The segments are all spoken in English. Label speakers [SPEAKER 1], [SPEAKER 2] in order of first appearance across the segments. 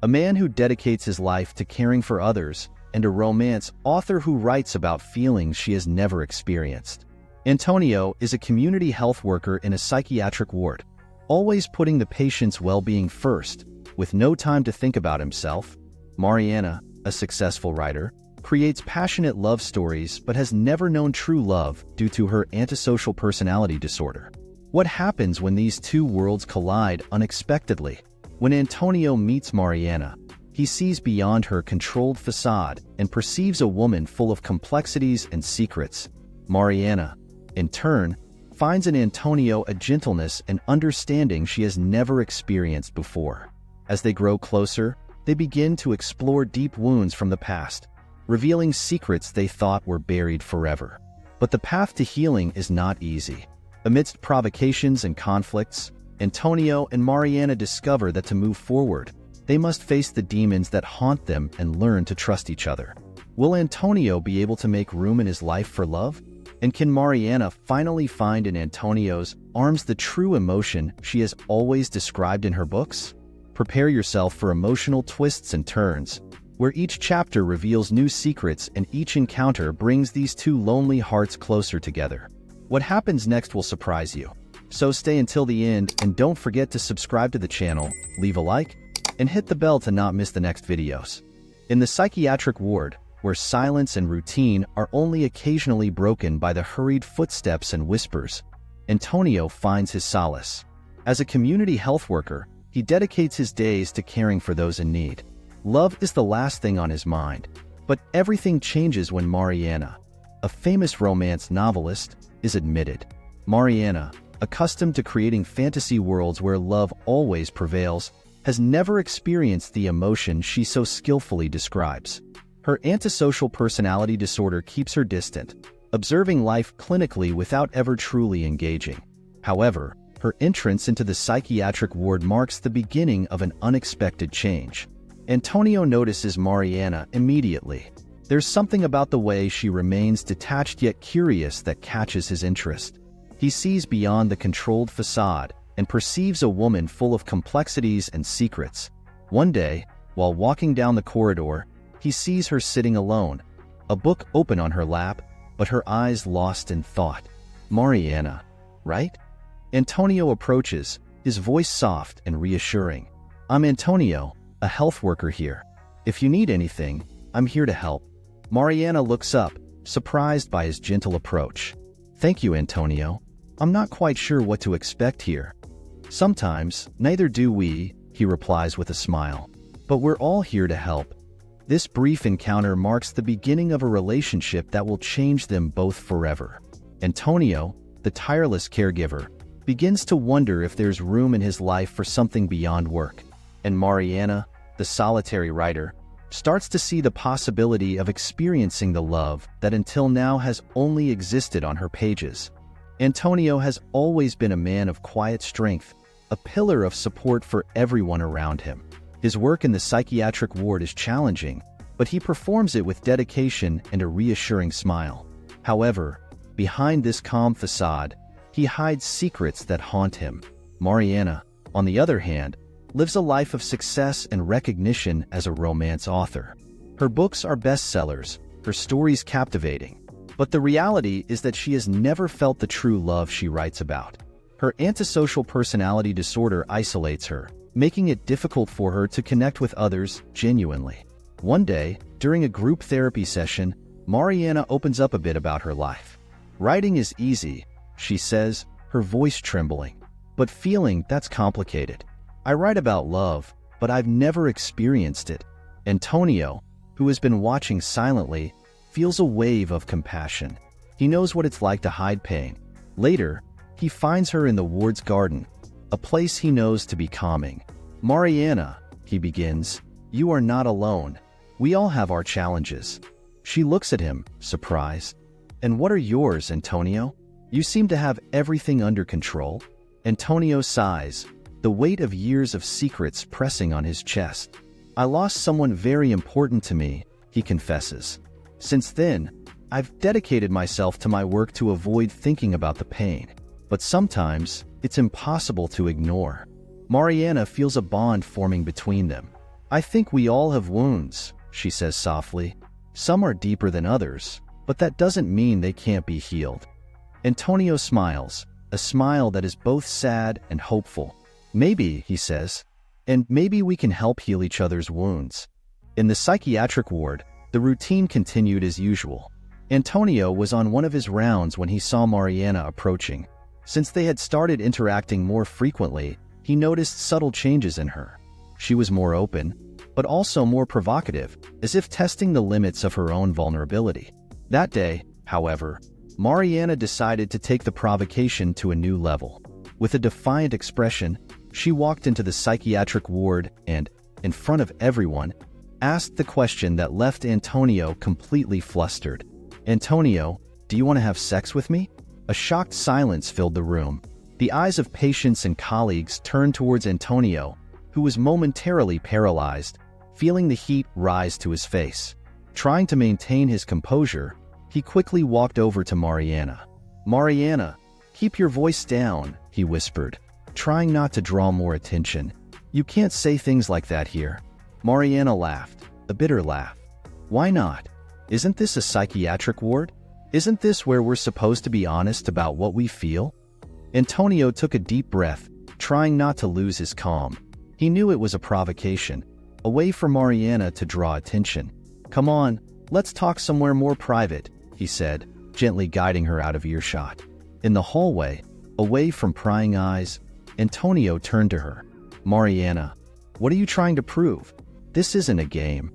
[SPEAKER 1] a man who dedicates his life to caring for others, and a romance author who writes about feelings she has never experienced. Antonio is a community health worker in a psychiatric ward, always putting the patient's well-being first, with no time to think about himself. Mariana, a successful writer, creates passionate love stories but has never known true love due to her antisocial personality disorder. What happens when these two worlds collide unexpectedly? When Antonio meets Mariana, he sees beyond her controlled facade and perceives a woman full of complexities and secrets. Mariana, in turn, finds in Antonio a gentleness and understanding she has never experienced before. As they grow closer, they begin to explore deep wounds from the past, revealing secrets they thought were buried forever. But the path to healing is not easy. Amidst provocations and conflicts, Antonio and Mariana discover that to move forward, they must face the demons that haunt them and learn to trust each other. Will Antonio be able to make room in his life for love? And can Mariana finally find in Antonio's arms the true emotion she has always described in her books? Prepare yourself for emotional twists and turns, where each chapter reveals new secrets and each encounter brings these two lonely hearts closer together. What happens next will surprise you. So stay until the end and don't forget to subscribe to the channel, leave a like, and hit the bell to not miss the next videos. In the psychiatric ward, where silence and routine are only occasionally broken by the hurried footsteps and whispers, Antonio finds his solace. As a community health worker, he dedicates his days to caring for those in need. Love is the last thing on his mind, but everything changes when Mariana, a famous romance novelist, is admitted. Mariana, accustomed to creating fantasy worlds where love always prevails, has never experienced the emotion she so skillfully describes. Her antisocial personality disorder keeps her distant, observing life clinically without ever truly engaging. However, her entrance into the psychiatric ward marks the beginning of an unexpected change. Antonio notices Mariana immediately. There's something about the way she remains detached yet curious that catches his interest. He sees beyond the controlled facade and perceives a woman full of complexities and secrets. One day, while walking down the corridor, he sees her sitting alone, a book open on her lap, but her eyes lost in thought. Mariana, right? Antonio approaches, his voice soft and reassuring. I'm Antonio, a health worker here. If you need anything, I'm here to help. Mariana looks up, surprised by his gentle approach. Thank you, Antonio. I'm not quite sure what to expect here. Sometimes, neither do we, he replies with a smile. But we're all here to help. This brief encounter marks the beginning of a relationship that will change them both forever. Antonio, the tireless caregiver, begins to wonder if there's room in his life for something beyond work. And Mariana, the solitary writer, starts to see the possibility of experiencing the love that until now has only existed on her pages. Antonio has always been a man of quiet strength, a pillar of support for everyone around him. His work in the psychiatric ward is challenging, but he performs it with dedication and a reassuring smile. However, behind this calm facade, he hides secrets that haunt him. Mariana, on the other hand, lives a life of success and recognition as a romance author. Her books are bestsellers, her stories captivating, but the reality is that she has never felt the true love she writes about. Her antisocial personality disorder isolates her, making it difficult for her to connect with others genuinely. One day, during a group therapy session, Mariana opens up a bit about her life. Writing is easy, she says, her voice trembling, but feeling that's complicated. I write about love, but I've never experienced it. Antonio, who has been watching silently, feels a wave of compassion. He knows what it's like to hide pain. Later, he finds her in the ward's garden, a place he knows to be calming. Mariana, he begins, you are not alone. We all have our challenges. She looks at him, surprised. And what are yours, Antonio? You seem to have everything under control. Antonio sighs, the weight of years of secrets pressing on his chest. I lost someone very important to me, he confesses. Since then, I've dedicated myself to my work to avoid thinking about the pain. But sometimes, it's impossible to ignore. Mariana feels a bond forming between them. I think we all have wounds, she says softly. Some are deeper than others, but that doesn't mean they can't be healed. Antonio smiles, a smile that is both sad and hopeful. Maybe, he says, and maybe we can help heal each other's wounds. In the psychiatric ward, the routine continued as usual. Antonio was on one of his rounds when he saw Mariana approaching. Since they had started interacting more frequently, he noticed subtle changes in her. She was more open, but also more provocative, as if testing the limits of her own vulnerability. That day, however, Mariana decided to take the provocation to a new level. With a defiant expression, she walked into the psychiatric ward and, in front of everyone, asked the question that left Antonio completely flustered. Antonio, do you want to have sex with me? A shocked silence filled the room. The eyes of patients and colleagues turned towards Antonio, who was momentarily paralyzed, feeling the heat rise to his face. Trying to maintain his composure, he quickly walked over to Mariana. Mariana, keep your voice down, he whispered, trying not to draw more attention. You can't say things like that here. Mariana laughed, a bitter laugh. Why not? Isn't this a psychiatric ward? Isn't this where we're supposed to be honest about what we feel? Antonio took a deep breath, trying not to lose his calm. He knew it was a provocation, a way for Mariana to draw attention. Come on, let's talk somewhere more private, he said, gently guiding her out of earshot. In the hallway, away from prying eyes, Antonio turned to her. Mariana, what are you trying to prove? This isn't a game.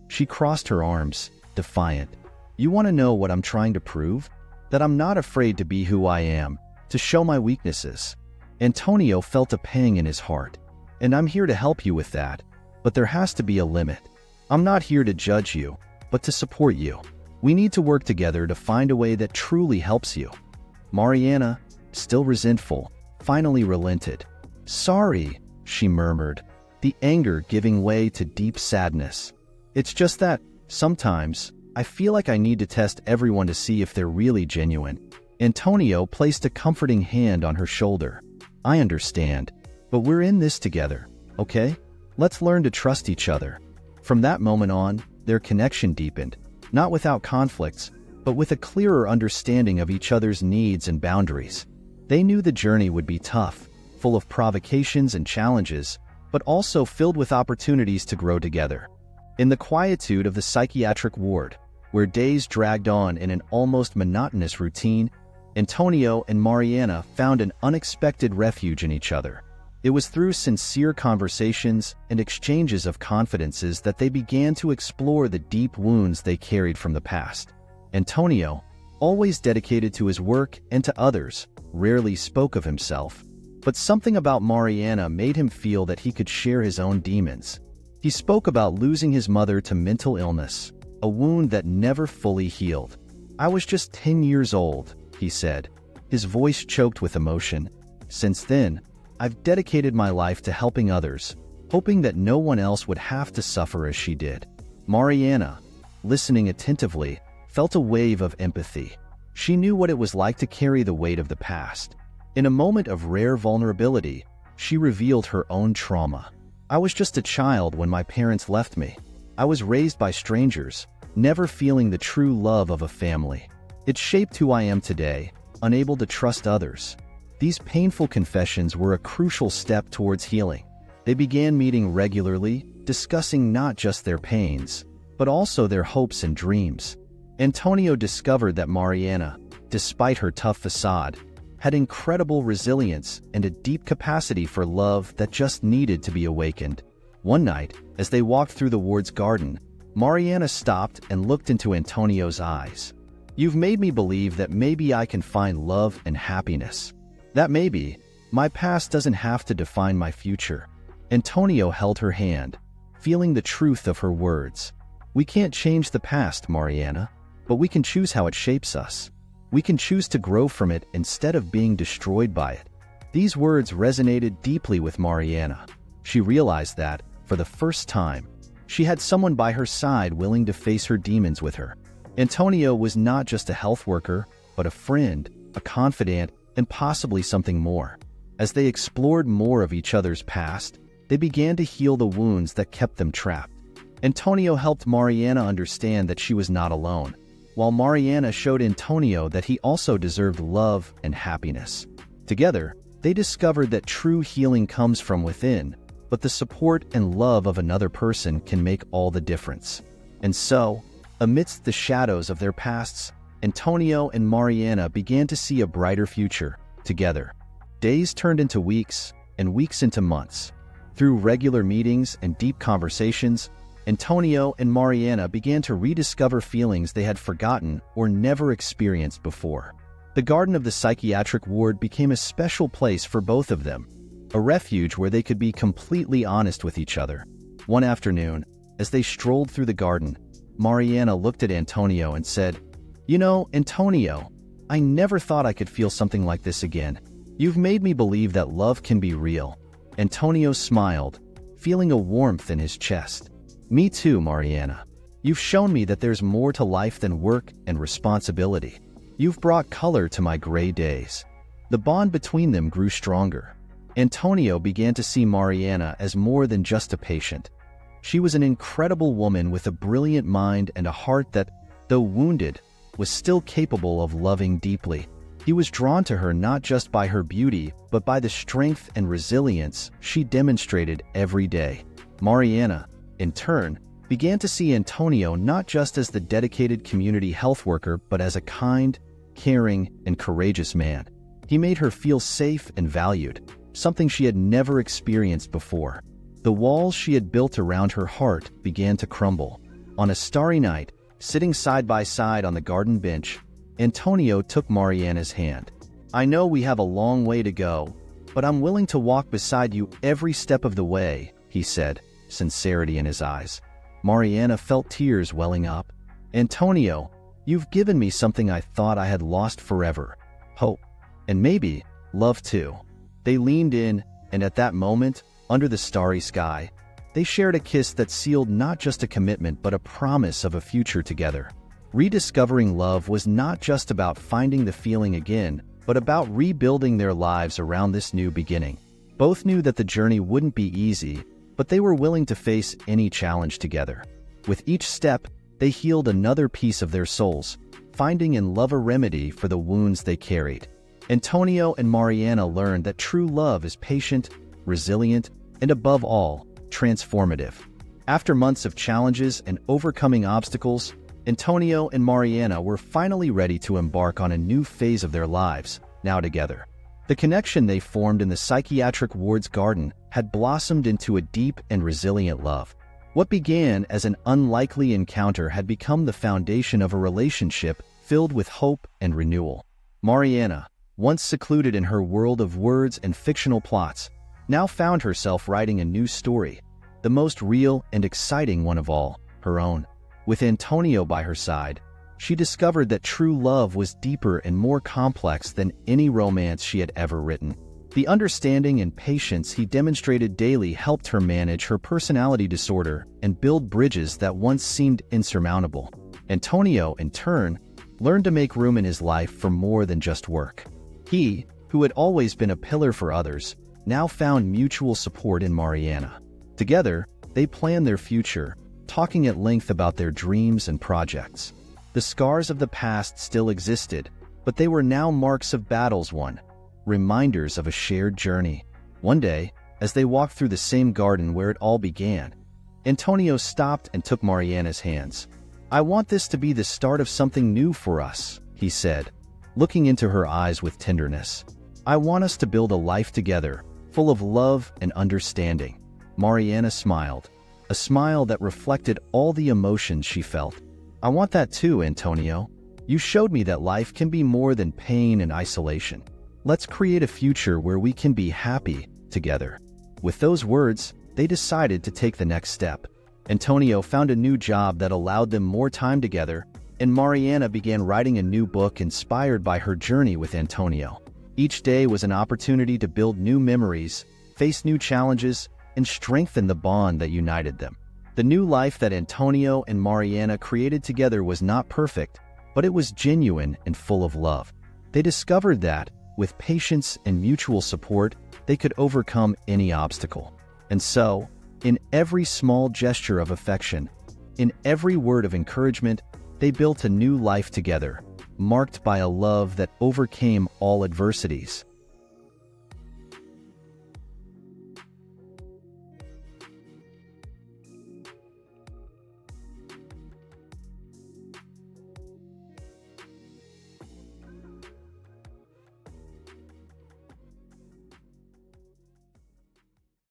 [SPEAKER 1] She crossed her arms, defiant. You want to know what I'm trying to prove? That I'm not afraid to be who I am, to show my weaknesses. Antonio felt a pang in his heart. And I'm here to help you with that. But there has to be a limit. I'm not here to judge you, but to support you. We need to work together to find a way that truly helps you. Mariana, still resentful, finally relented. Sorry, she murmured, the anger giving way to deep sadness. It's just that, sometimes, I feel like I need to test everyone to see if they're really genuine. Antonio placed a comforting hand on her shoulder. I understand, but we're in this together, okay? Let's learn to trust each other. From that moment on, their connection deepened, not without conflicts, but with a clearer understanding of each other's needs and boundaries. They knew the journey would be tough, full of provocations and challenges, but also filled with opportunities to grow together. In the quietude of the psychiatric ward, where days dragged on in an almost monotonous routine, Antonio and Mariana found an unexpected refuge in each other. It was through sincere conversations and exchanges of confidences that they began to explore the deep wounds they carried from the past. Antonio, always dedicated to his work and to others, rarely spoke of himself, but something about Mariana made him feel that he could share his own demons. He spoke about losing his mother to mental illness, a wound that never fully healed. I was just 10 years old, he said, his voice choked with emotion. Since then, I've dedicated my life to helping others, hoping that no one else would have to suffer as she did. Mariana, listening attentively, felt a wave of empathy. She knew what it was like to carry the weight of the past. In a moment of rare vulnerability, she revealed her own trauma. I was just a child when my parents left me. I was raised by strangers, never feeling the true love of a family. It shaped who I am today, unable to trust others. These painful confessions were a crucial step towards healing. They began meeting regularly, discussing not just their pains, but also their hopes and dreams. Antonio discovered that Mariana, despite her tough facade, had incredible resilience and a deep capacity for love that just needed to be awakened. One night, as they walked through the ward's garden, Mariana stopped and looked into Antonio's eyes. You've made me believe that maybe I can find love and happiness. That maybe, my past doesn't have to define my future. Antonio held her hand, feeling the truth of her words. We can't change the past, Mariana, but we can choose how it shapes us. We can choose to grow from it instead of being destroyed by it. These words resonated deeply with Mariana. She realized that, for the first time, she had someone by her side willing to face her demons with her. Antonio was not just a health worker, but a friend, a confidant, and possibly something more. As they explored more of each other's past, they began to heal the wounds that kept them trapped. Antonio helped Mariana understand that she was not alone, while Mariana showed Antonio that he also deserved love and happiness. Together, they discovered that true healing comes from within, but the support and love of another person can make all the difference. And so, amidst the shadows of their pasts, Antonio and Mariana began to see a brighter future together. Days turned into weeks, and weeks into months. Through regular meetings and deep conversations, Antonio and Mariana began to rediscover feelings they had forgotten or never experienced before. The garden of the psychiatric ward became a special place for both of them, a refuge where they could be completely honest with each other. One afternoon, as they strolled through the garden, Mariana looked at Antonio and said, "You know, Antonio, I never thought I could feel something like this again. You've made me believe that love can be real." Antonio smiled, feeling a warmth in his chest. "Me too, Mariana. You've shown me that there's more to life than work and responsibility. You've brought color to my gray days." The bond between them grew stronger. Antonio began to see Mariana as more than just a patient. She was an incredible woman with a brilliant mind and a heart that, though wounded, was still capable of loving deeply. He was drawn to her not just by her beauty, but by the strength and resilience she demonstrated every day. Mariana, in turn, began to see Antonio not just as the dedicated community health worker, but as a kind, caring, and courageous man. He made her feel safe and valued, something she had never experienced before. The walls she had built around her heart began to crumble. On a starry night, sitting side by side on the garden bench, Antonio took Mariana's hand. "I know we have a long way to go, but I'm willing to walk beside you every step of the way," he said, sincerity in his eyes. Mariana felt tears welling up. "Antonio, you've given me something I thought I had lost forever. Hope. And maybe love too." They leaned in, and at that moment, under the starry sky, they shared a kiss that sealed not just a commitment but a promise of a future together. Rediscovering love was not just about finding the feeling again, but about rebuilding their lives around this new beginning. Both knew that the journey wouldn't be easy, but they were willing to face any challenge together. With each step, they healed another piece of their souls, finding in love a remedy for the wounds they carried. Antonio and Mariana learned that true love is patient, resilient, and above all, transformative. After months of challenges and overcoming obstacles, Antonio and Mariana were finally ready to embark on a new phase of their lives, now together. The connection they formed in the psychiatric ward's garden had blossomed into a deep and resilient love. What began as an unlikely encounter had become the foundation of a relationship filled with hope and renewal. Mariana, once secluded in her world of words and fictional plots, now found herself writing a new story, the most real and exciting one of all, her own. With Antonio by her side, she discovered that true love was deeper and more complex than any romance she had ever written. The understanding and patience he demonstrated daily helped her manage her personality disorder and build bridges that once seemed insurmountable. Antonio, in turn, learned to make room in his life for more than just work. He, who had always been a pillar for others, now found mutual support in Mariana. Together, they planned their future, talking at length about their dreams and projects. The scars of the past still existed, but they were now marks of battles won, reminders of a shared journey. One day, as they walked through the same garden where it all began, Antonio stopped and took Mariana's hands. "I want this to be the start of something new for us," he said, looking into her eyes with tenderness. "I want us to build a life together, full of love and understanding." Mariana smiled, a smile that reflected all the emotions she felt. "I want that too, Antonio. You showed me that life can be more than pain and isolation. Let's create a future where we can be happy together." With those words, they decided to take the next step. Antonio found a new job that allowed them more time together, and Mariana began writing a new book inspired by her journey with Antonio. Each day was an opportunity to build new memories, face new challenges, and strengthen the bond that united them. The new life that Antonio and Mariana created together was not perfect, but it was genuine and full of love. They discovered that, with patience and mutual support, they could overcome any obstacle. And so, in every small gesture of affection, in every word of encouragement, they built a new life together, marked by a love that overcame all adversities.